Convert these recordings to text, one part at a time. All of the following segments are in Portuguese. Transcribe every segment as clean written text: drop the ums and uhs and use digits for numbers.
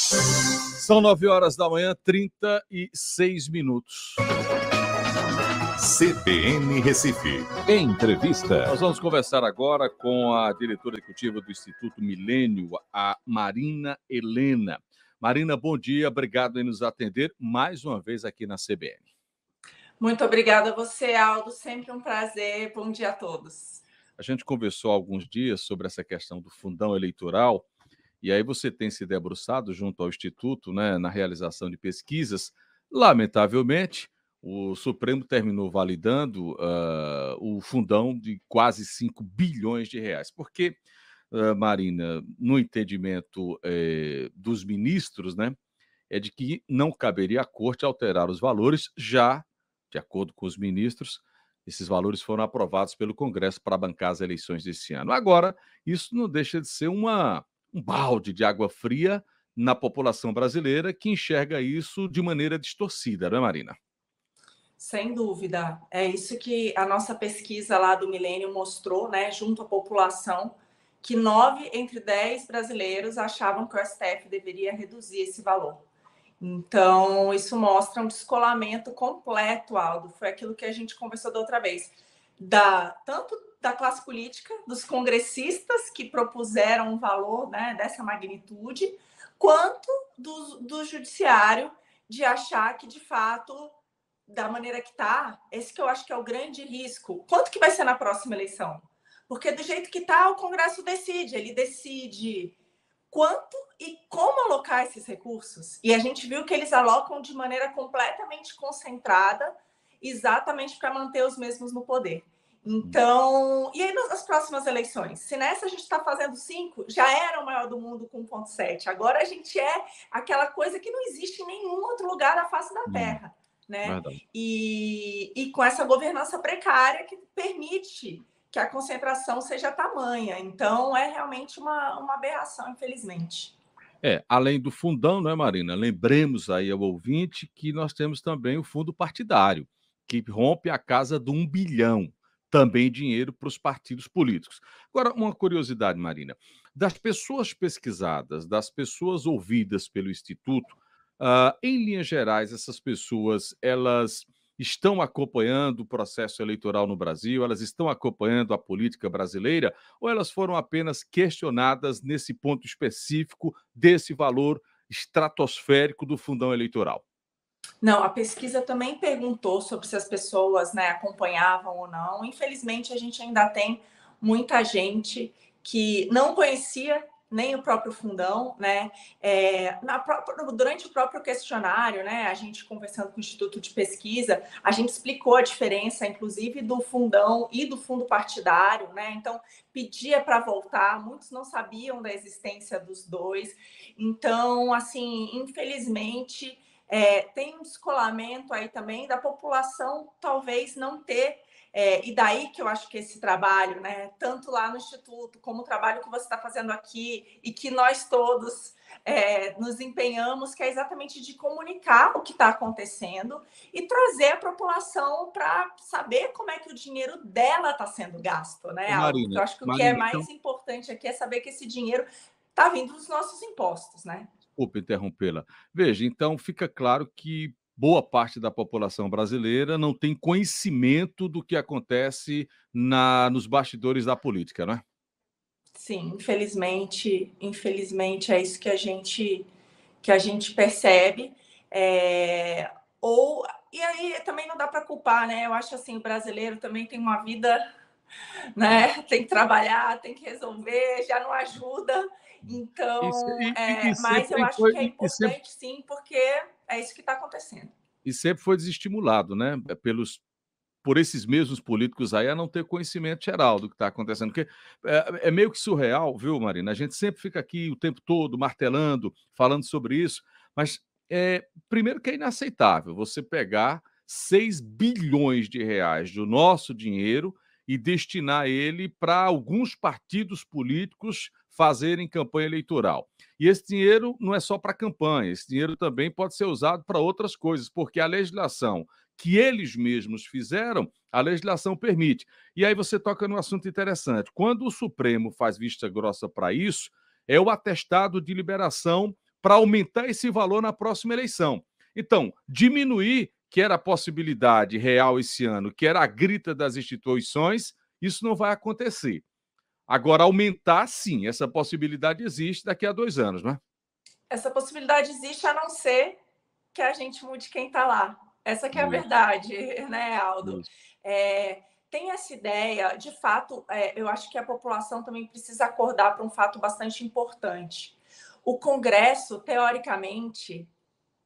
São 9 horas da manhã, 36 minutos. CBN Recife. Entrevista. Nós vamos conversar agora com a diretora executiva do Instituto Milênio, a Marina Helena. Marina, bom dia, obrigado em nos atender mais uma vez aqui na CBN. Muito obrigada a você, Aldo, sempre um prazer, bom dia a todos. A gente conversou há alguns dias sobre essa questão do fundão eleitoral, e aí você tem se debruçado junto ao Instituto, né, na realização de pesquisas. Lamentavelmente, o Supremo terminou validando o fundão de quase 5 bilhões de reais. Porque, Marina, no entendimento dos ministros, né, é de que não caberia à Corte alterar os valores, já, de acordo com os ministros, esses valores foram aprovados pelo Congresso para bancar as eleições desse ano. Agora, isso não deixa de ser um balde de água fria na população brasileira que enxerga isso de maneira distorcida, não é, Marina? Sem dúvida. É isso que a nossa pesquisa lá do Milênio mostrou, né, junto à população, que 9 entre 10 brasileiros achavam que o STF deveria reduzir esse valor. Então, isso mostra um descolamento completo, Aldo. Foi aquilo que a gente conversou da outra vez. Tanto da classe política, dos congressistas que propuseram um valor, né, dessa magnitude, quanto do judiciário de achar que, de fato, da maneira que está, esse que eu acho que é o grande risco. Quanto que vai ser na próxima eleição? Porque do jeito que está, o Congresso decide. Ele decide quanto e como alocar esses recursos. E a gente viu que eles alocam de maneira completamente concentrada, exatamente para manter os mesmos no poder. Então, e aí nas próximas eleições? Se nessa a gente está fazendo 5, já era o maior do mundo com 1,7. Agora a gente é aquela coisa que não existe em nenhum outro lugar da face da Terra. Né? E com essa governança precária que permite que a concentração seja tamanha. Então, é realmente uma aberração, infelizmente. Além do fundão, não é, Marina? Lembremos aí ao ouvinte que nós temos também o fundo partidário, que rompe a casa do 1 bilhão, também dinheiro para os partidos políticos. Agora, uma curiosidade, Marina, das pessoas pesquisadas, das pessoas ouvidas pelo Instituto, em linhas gerais, essas pessoas, elas estão acompanhando o processo eleitoral no Brasil, elas estão acompanhando a política brasileira, ou elas foram apenas questionadas nesse ponto específico desse valor estratosférico do fundão eleitoral? Não, a pesquisa também perguntou sobre se as pessoas, né, acompanhavam ou não. Infelizmente, a gente ainda tem muita gente que não conhecia nem o próprio fundão, né? Durante o próprio questionário, né, a gente conversando com o Instituto de Pesquisa, a gente explicou a diferença, inclusive, do fundão e do fundo partidário, né? Então, pedia para voltar, muitos não sabiam da existência dos dois. Então, assim, infelizmente, tem um descolamento aí também da população talvez não ter. E daí que eu acho que esse trabalho, né, tanto lá no Instituto, como o trabalho que você está fazendo aqui, e que nós todos nos empenhamos, que é exatamente de comunicar o que está acontecendo e trazer a população para saber como é que o dinheiro dela está sendo gasto, né? Marina, eu acho que o que é mais importante aqui é saber que esse dinheiro está vindo dos nossos impostos, né? Desculpa interrompê-la. Veja, então fica claro que boa parte da população brasileira não tem conhecimento do que acontece nos bastidores da política, não é? Sim, infelizmente é isso que a gente percebe. E aí também não dá para culpar, né? Eu acho assim, o brasileiro também tem uma vida, né? Tem que trabalhar, tem que resolver, já não ajuda. Então, mas eu acho que é importante, sim, porque é isso que está acontecendo. E sempre foi desestimulado, né? Por esses mesmos políticos aí a não ter conhecimento geral do que está acontecendo. Porque é meio que surreal, viu, Marina? A gente sempre fica aqui o tempo todo martelando, falando sobre isso, mas primeiro que é inaceitável você pegar 6 bilhões de reais do nosso dinheiro e destinar ele para alguns partidos políticos fazerem campanha eleitoral. E esse dinheiro não é só para campanha, esse dinheiro também pode ser usado para outras coisas, porque a legislação que eles mesmos fizeram, a legislação permite. E aí você toca num assunto interessante. Quando o Supremo faz vista grossa para isso, é o atestado de liberação para aumentar esse valor na próxima eleição. Então, diminuir, que era a possibilidade real esse ano, que era a grita das instituições, isso não vai acontecer. Agora, aumentar, sim, essa possibilidade existe daqui a 2 anos, né? Essa possibilidade existe, a não ser que a gente mude quem está lá. Essa que é a verdade, né, Aldo? Tem essa ideia, de fato, eu acho que a população também precisa acordar para um fato bastante importante. O Congresso, teoricamente,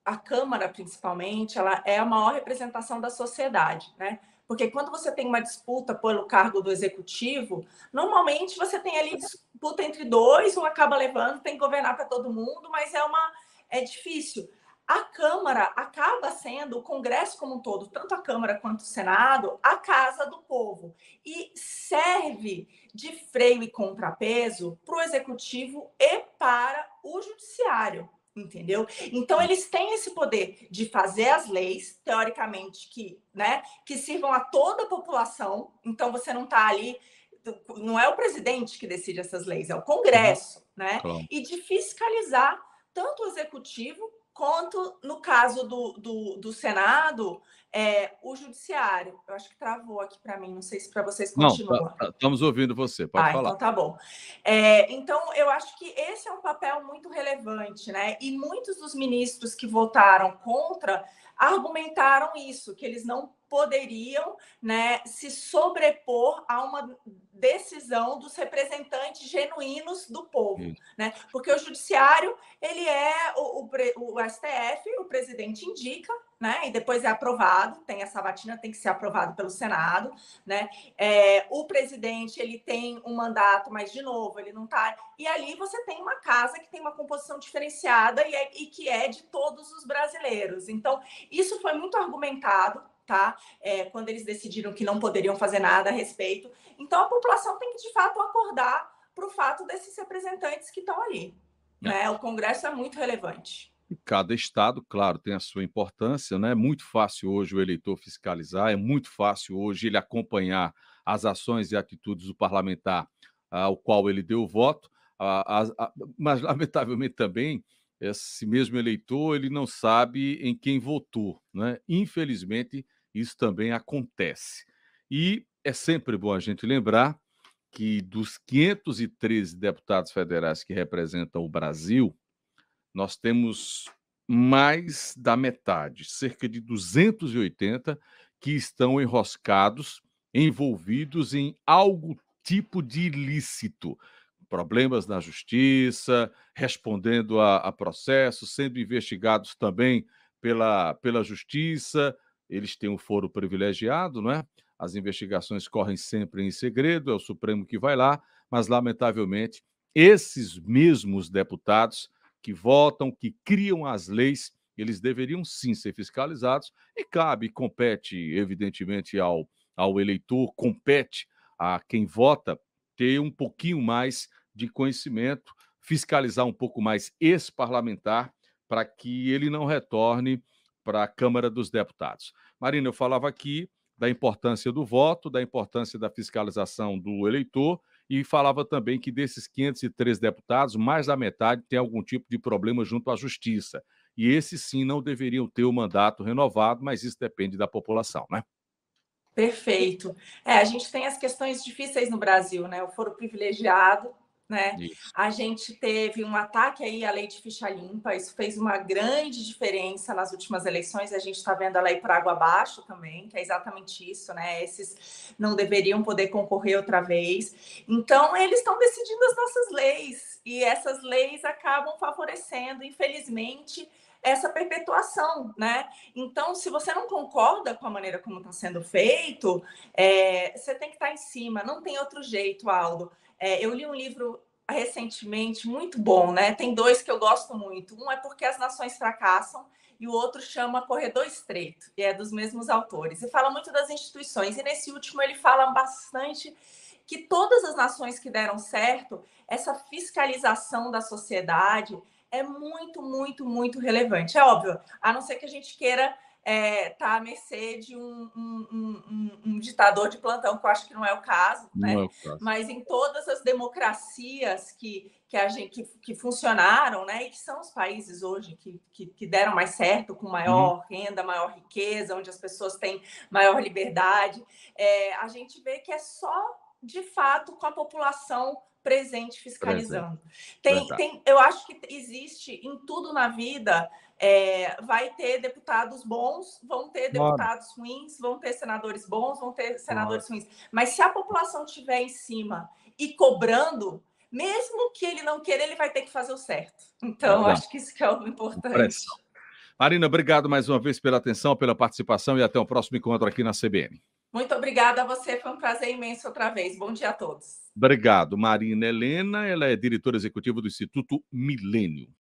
a Câmara, principalmente, ela é a maior representação da sociedade, né? Porque quando você tem uma disputa pelo cargo do executivo, normalmente você tem ali disputa entre dois, um acaba levando, tem que governar para todo mundo, mas é difícil. A Câmara acaba sendo, o Congresso como um todo, tanto a Câmara quanto o Senado, a casa do povo. E serve de freio e contrapeso para o Executivo e para o Judiciário. Entendeu? Então, eles têm esse poder de fazer as leis, teoricamente, que sirvam a toda a população. Então, você não está ali, não é o presidente que decide essas leis, é o Congresso, né? Claro. E de fiscalizar tanto o executivo quanto, no caso do Senado, o judiciário. Eu acho que travou aqui para mim, não sei se para vocês continua. Não, estamos ouvindo você, pode falar. Então tá bom. Então, eu acho que esse é um papel muito relevante, né? E muitos dos ministros que votaram contra argumentaram isso, que eles não poderiam, né, se sobrepor a uma decisão dos representantes genuínos do povo, né? Porque o judiciário, ele é o STF, o presidente indica, né? E depois é aprovado, tem a sabatina, tem que ser aprovado pelo Senado, né? O presidente, ele tem um mandato, mas, de novo, ele não está... E ali você tem uma casa que tem uma composição diferenciada e que é de todos os brasileiros. Então, isso foi muito argumentado, tá? Quando eles decidiram que não poderiam fazer nada a respeito. Então, a população tem que, de fato, acordar para o fato desses representantes que estão ali, né? O Congresso é muito relevante. Cada estado, claro, tem a sua importância, né? É muito fácil hoje o eleitor fiscalizar, é muito fácil hoje ele acompanhar as ações e atitudes do parlamentar ao qual ele deu o voto, mas, lamentavelmente, também, esse mesmo eleitor, ele não sabe em quem votou, né? Infelizmente, isso também acontece. E é sempre bom a gente lembrar que dos 513 deputados federais que representam o Brasil, nós temos mais da metade, cerca de 280, que estão enroscados, envolvidos em algum tipo de ilícito. Problemas na justiça, respondendo a processos, sendo investigados também pela justiça. Eles têm um foro privilegiado, não é? As investigações correm sempre em segredo, é o Supremo que vai lá, mas, lamentavelmente, esses mesmos deputados que votam, que criam as leis, eles deveriam sim ser fiscalizados e compete, evidentemente, ao eleitor, compete a quem vota ter um pouquinho mais de conhecimento, fiscalizar um pouco mais esse parlamentar para que ele não retorne para a Câmara dos Deputados. Marina, eu falava aqui da importância do voto, da importância da fiscalização do eleitor, e falava também que desses 503 deputados, mais da metade tem algum tipo de problema junto à justiça. E esses, sim, não deveriam ter o mandato renovado, mas isso depende da população, né? Perfeito. A gente tem as questões difíceis no Brasil, né? O foro privilegiado, né? Isso. A gente teve um ataque aí à lei de ficha limpa, isso fez uma grande diferença nas últimas eleições, a gente está vendo ela ir para água abaixo também, que é exatamente isso, né? Esses não deveriam poder concorrer outra vez. Então, eles estão decidindo as nossas leis, e essas leis acabam favorecendo, infelizmente, essa perpetuação, né? Então, se você não concorda com a maneira como está sendo feito, você tem que estar em cima, não tem outro jeito, Aldo. Eu li um livro recentemente muito bom, né? Tem dois que eu gosto muito. Um é Porque as Nações Fracassam e o outro chama Corredor Estreito, e é dos mesmos autores. E fala muito das instituições. E nesse último ele fala bastante que todas as nações que deram certo, essa fiscalização da sociedade é muito, muito, muito relevante. É óbvio, a não ser que a gente queira tá à mercê de um ditador de plantão, que eu acho que não é o caso, né? Não é o caso. Mas em todas as democracias que funcionaram, né? E que são os países hoje que deram mais certo, com maior renda, maior riqueza, onde as pessoas têm maior liberdade, a gente vê que é só, de fato, com a população presente fiscalizando. Eu acho que existe em tudo na vida. Vai ter deputados bons, vão ter deputados ruins, vão ter senadores bons, vão ter senadores ruins. Mas se a população estiver em cima e cobrando, mesmo que ele não queira, ele vai ter que fazer o certo. Então, acho que isso que é o importante. Marina, obrigado mais uma vez pela atenção, pela participação e até o próximo encontro aqui na CBN. Muito obrigada a você, foi um prazer imenso outra vez. Bom dia a todos. Obrigado. Marina Helena, ela é diretora executiva do Instituto Milênio.